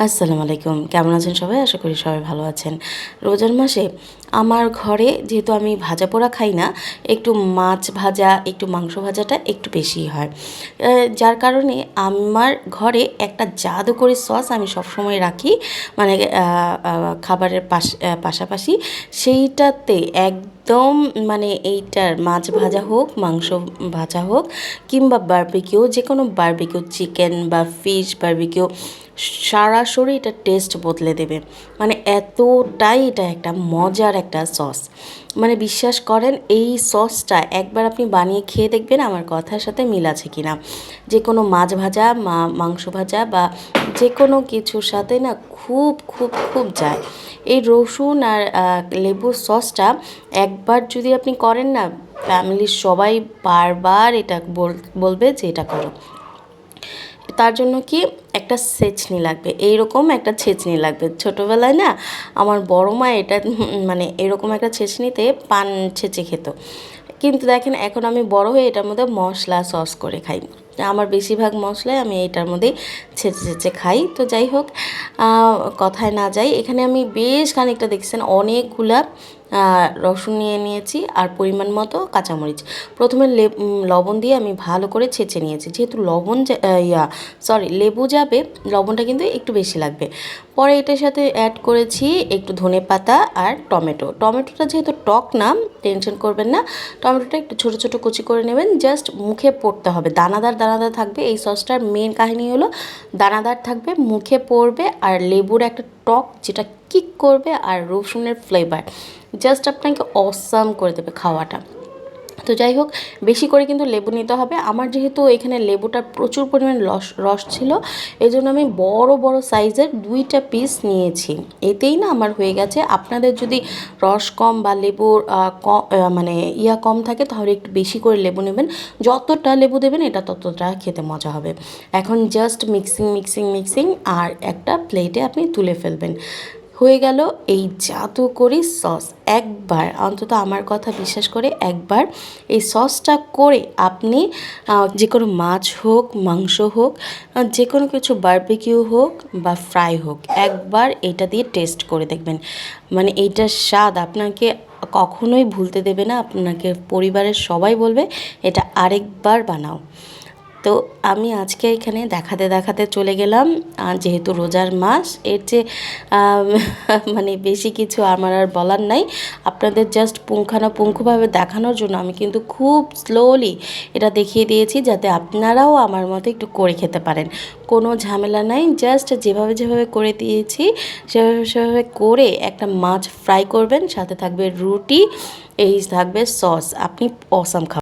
আসসালামু আলাইকুম। কেমন আছেন সবাই? আশা করি সবাই ভালো আছেন। রোজার মাসে আমার ঘরে যেহেতু আমি ভাজা পোড়া খাই না, একটু মাছ ভাজা, একটু মাংস ভাজাটা একটু বেশিই হয়। যার কারণে আমার ঘরে একটা জাদুকরি সস আমি সবসময় রাখি। মানে খাবারের পাশাপাশি সেইটাতে একদম মানে এইটার মাছ ভাজা হোক, মাংস ভাজা হোক কিংবা বারবিকিউ, যেকোনো বারবিকিউ চিকেন বা ফিশ বারবিকিউ সরাসরি এটা টেস্ট বদলে দেবে। মানে এতটাই এটা একটা মজার একটা সস। মানে বিশ্বাস করেন এই সসটা একবার আপনি বানিয়ে খেয়ে দেখবেন আমার কথার সাথে মিল আছে কি না। যে কোনো মাছ ভাজা, মাংস ভাজা বা যে কোনো কিছুর সাথে না খুব খুব খুব যায়। এই রসুন আর লেবুর সসটা একবার যদি আপনি করেন না, ফ্যামিলির সবাই বারবার এটা বলবে যে এটা করো। তার জন্য কি একটা ছেঁচনি লাগবে, এইরকম একটা ছেঁচনি লাগবে। ছোটোবেলায় না আমার বড় মা এটা মানে এরকম একটা ছেঁচনিতে পান ছেঁচে খেত। কিন্তু দেখেন এখন আমি বড় হয়ে এটার মধ্যে মশলা সস করে খাই। আমার বেশিরভাগ মশলাই আমি এটার মধ্যেই ছেঁচে ছেঁচে খাই। তো যাই হোক, কথায় না যাই, এখানে আমি বেশ খানিকটা দেখছেন অনেকগুলা রসুন নিয়ে নিয়েছি আর পরিমাণ মতো কাঁচামরিচ। প্রথমে লবণ দিয়ে আমি ভালো করে ছেঁচে নিয়েছি। যেহেতু লেবু যাবে, লবণটা কিন্তু একটু বেশি লাগবে। পরে এটার সাথে অ্যাড করেছি একটু ধনেপাতা আর টমেটোটা যেহেতু টক না, টেনশন করবেন না। টমেটোটা একটু ছোটো ছোটো কুচি করে নেবেন, জাস্ট মুখে পড়তে হবে, দানাদার দানাদার থাকবে। এই সসটার মেন কাহিনী হলো দানাদার থাকবে, মুখে পড়বে, আর লেবুর একটা টক যেটা কিক করবে, আর রসুনের ফ্লেভার জাস্ট আপনাকে অসাম করে দেবে খাওয়াটা। তো যাই হোক, বেশি করে কিন্তু লেবু নিতে হবে। আমার যেহেতু এখানে লেবুটার প্রচুর পরিমাণ রস ছিল, এই জন্য আমি বড় বড় সাইজের 2টা পিস নিয়েছি। এতেই না আমার হয়ে গেছে। আপনাদের যদি রস কম বা লেবুর মানে কম থাকে, তাহলে একটু বেশি করে লেবু নেবেন। যতটা লেবু দেবেন এটা ততটা খেতে মজা হবে। এখন জাস্ট মিক্সিং মিক্সিং মিক্সিং আর একটা প্লেটে আপনি তুলে ফেলবেন। হয়ে গেল এই জাদুকরি সস। একবার অন্তত আমার কথা বিশ্বাস করে একবার এই সসটা করে আপনি যে কোনো মাছ হোক, মাংস হোক, যে কোনো কিছু বারবিকিউ হোক বা ফ্রাই হোক, একবার এটা দিয়ে টেস্ট করে দেখবেন। মানে এইটার স্বাদ আপনাকে কখনোই ভুলতে দেবে না। আপনাকে পরিবারের সবাই বলবে এটা আরেকবার বানাও। তো আমি আজকে এখানে দেখাতে দেখাতে চলে গেলাম। যেহেতু রোজার মাস, এর চেয়ে মানে বেশি কিছু আমার আর বলার নাই। আপনাদের জাস্ট পুঙ্খানুপুঙ্খভাবে দেখানোর জন্য আমি কিন্তু খুব স্লোলি এটা দেখিয়ে দিয়েছি, যাতে আপনারাও আমার মতো একটু করে খেতে পারেন। কোনো ঝামেলা নাই, জাস্ট যেভাবে যেভাবে করে দিয়েছি সেভাবে সেভাবে করে একটা মাছ ফ্রাই করবেন, সাথে থাকবে রুটি, এই থাকবে সস, আপনি অসাম খাবেন।